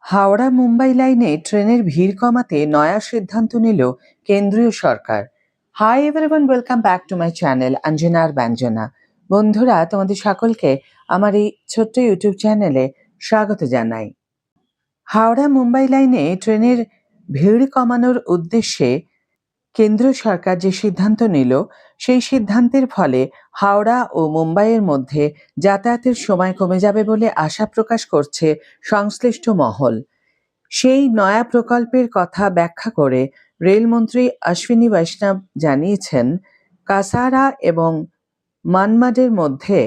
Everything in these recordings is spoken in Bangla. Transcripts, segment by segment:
হাওড়া মুম্বাই লাইনে ট্রেনের ভিড় কমাতে নয়া সিদ্ধান্ত নিল কেন্দ্রীয় সরকার। Hi everyone, welcome back to my channel অঞ্জনার ব্যঞ্জনা। বন্ধুরা, তোমাদের সকলকে আমার এই ছোট্ট ইউটিউব চ্যানেলে স্বাগত জানাই। হাওড়া মুম্বাই লাইনে ট্রেনের ভিড় কমানোর উদ্দেশ্যে কেন্দ্র সরকার যে সিদ্ধান্ত নিল, সেই সিদ্ধান্তের ফলে হাওড়া ও মুম্বাইয়ের মধ্যে যাতায়াতের সময় কমে যাবে বলে আশা প্রকাশ করছে সংশ্লিষ্ট মহল। সেই নয়া প্রকল্পের কথা ব্যাখ্যা করে রেলমন্ত্রী অশ্বিনী বৈষ্ণব জানিয়েছেন, কাসারা এবং মানমাডের মধ্যে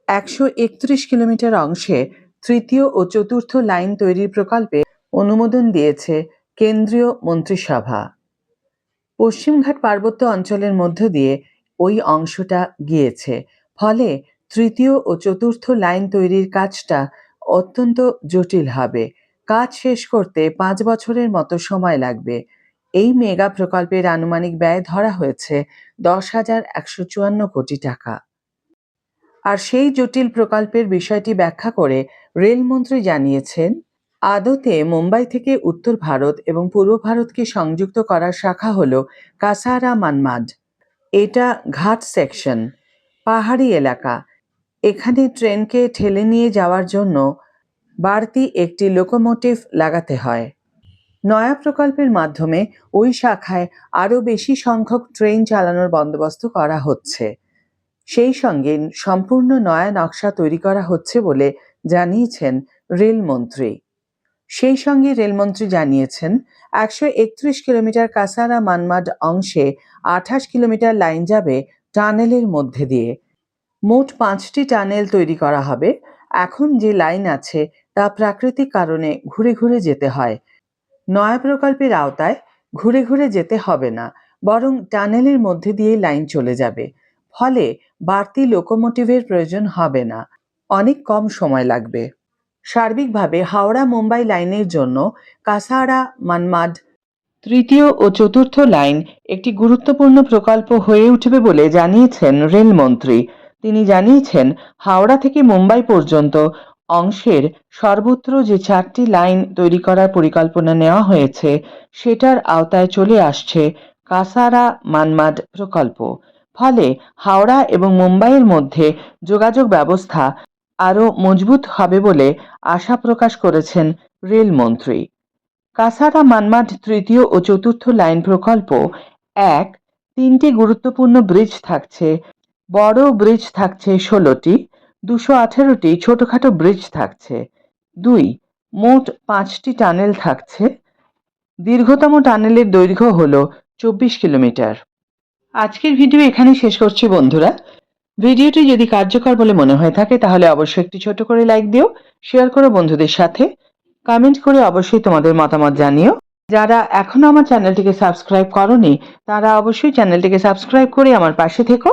131 কিলোমিটার অংশে তৃতীয় ও চতুর্থ লাইন তৈরির প্রকল্পে অনুমোদন দিয়েছে কেন্দ্রীয় মন্ত্রিসভা। পশ্চিমঘাট পার্বত্য অঞ্চলের মধ্য দিয়ে ওই অংশটা গিয়েছে, ফলে তৃতীয় ও চতুর্থ লাইন তৈরির কাজটা অত্যন্ত জটিল হবে। কাজ শেষ করতে 5 বছরের মতো সময় লাগবে। এই মেগা প্রকল্পের আনুমানিক ব্যয় ধরা হয়েছে 10,154 কোটি টাকা। আর সেই জটিল প্রকল্পের বিষয়টি ব্যাখ্যা করে রেলমন্ত্রী জানিয়েছেন, আদতে মুম্বাই থেকে উত্তর ভারত এবং পূর্ব ভারতকে সংযুক্ত করার শাখা হল কাসারা মানমাড। এটা ঘাট সেকশন, পাহাড়ি এলাকা। এখানে ট্রেনকে ঠেলে নিয়ে যাওয়ার জন্য বাড়তি একটি লোকোমোটিভ লাগাতে হয়। নয়া প্রকল্পের মাধ্যমে ওই শাখায় আরও বেশি সংখ্যক ট্রেন চালানোর বন্দোবস্ত করা হচ্ছে। সেই সঙ্গে সম্পূর্ণ নয়া নকশা তৈরি করা হচ্ছে বলে জানিয়েছেন রেলমন্ত্রী। সেই সঙ্গে রেলমন্ত্রী জানিয়েছেন, 131 কিলোমিটার কাসারা মানমাড অংশে 28 কিলোমিটার লাইন যাবে টানেলের মধ্যে দিয়ে। মোট 5টি টানেল তৈরি করা হবে। এখন যে লাইন আছে তা প্রাকৃতিক কারণে ঘুরে ঘুরে যেতে হয়। নয়া প্রকল্পের আওতায় ঘুরে ঘুরে যেতে হবে না, বরং টানেলের মধ্যে দিয়ে লাইন চলে যাবে। ফলে বাড়তি লোকোমোটিভের প্রয়োজন হবে না, অনেক কম সময় লাগবে। সার্বিকভাবে হাওড়া মুম্বাই লাইনের জন্য কাসারা মানমাড তৃতীয় ও চতুর্থ লাইন একটি গুরুত্বপূর্ণ প্রকল্প হয়ে উঠবে বলে জানিয়েছেন রেলমন্ত্রী। তিনি জানিয়েছেন, হাওড়া থেকে মুম্বাই পর্যন্ত অংশের সর্বত্র যে 4টি লাইন তৈরি করার পরিকল্পনা নেওয়া হয়েছে, সেটার আওতায় চলে আসছে কাসারা মানমাড প্রকল্প। ফলে হাওড়া এবং মুম্বাইয়ের মধ্যে যোগাযোগ ব্যবস্থা আরও মজবুত হবে বলে আশা প্রকাশ করেছেন রেলমন্ত্রী। কাসারা মানমাড তৃতীয় ও চতুর্থ লাইন প্রকল্প: 1. 3টি গুরুত্বপূর্ণ ব্রিজ থাকছে। বড় ব্রিজ থাকছে 16টি, 218টি ছোটখাটো ব্রিজ থাকছে। 2. মোট 5টি টানেল থাকছে। দীর্ঘতম টানেলের দৈর্ঘ্য হল 24 কিলোমিটার। আজকের ভিডিও এখানে শেষ করছি বন্ধুরা। ভিডিওটি যদি কার্যকর বলে মনে হয়ে থাকে তাহলে অবশ্যই একটি ছোট করে লাইক দিও, শেয়ার করো বন্ধুদের সাথে, কমেন্ট করে অবশ্যই তোমাদের মতামত জানিও। যারা এখনো আমার চ্যানেলটিকে সাবস্ক্রাইব করোনি তারা অবশ্যই চ্যানেলটিকে সাবস্ক্রাইব করে আমার পাশে থেকো।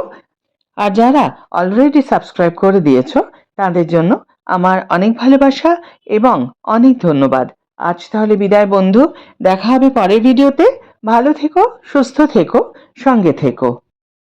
আর যারা অলরেডি সাবস্ক্রাইব করে দিয়েছো তাদের জন্য আমার অনেক ভালোবাসা এবং অনেক ধন্যবাদ। আজ তাহলে বিদায় বন্ধু, দেখা হবে পরের ভিডিওতে। ভালো থেকো, সুস্থ থেকো, সঙ্গে থেকো।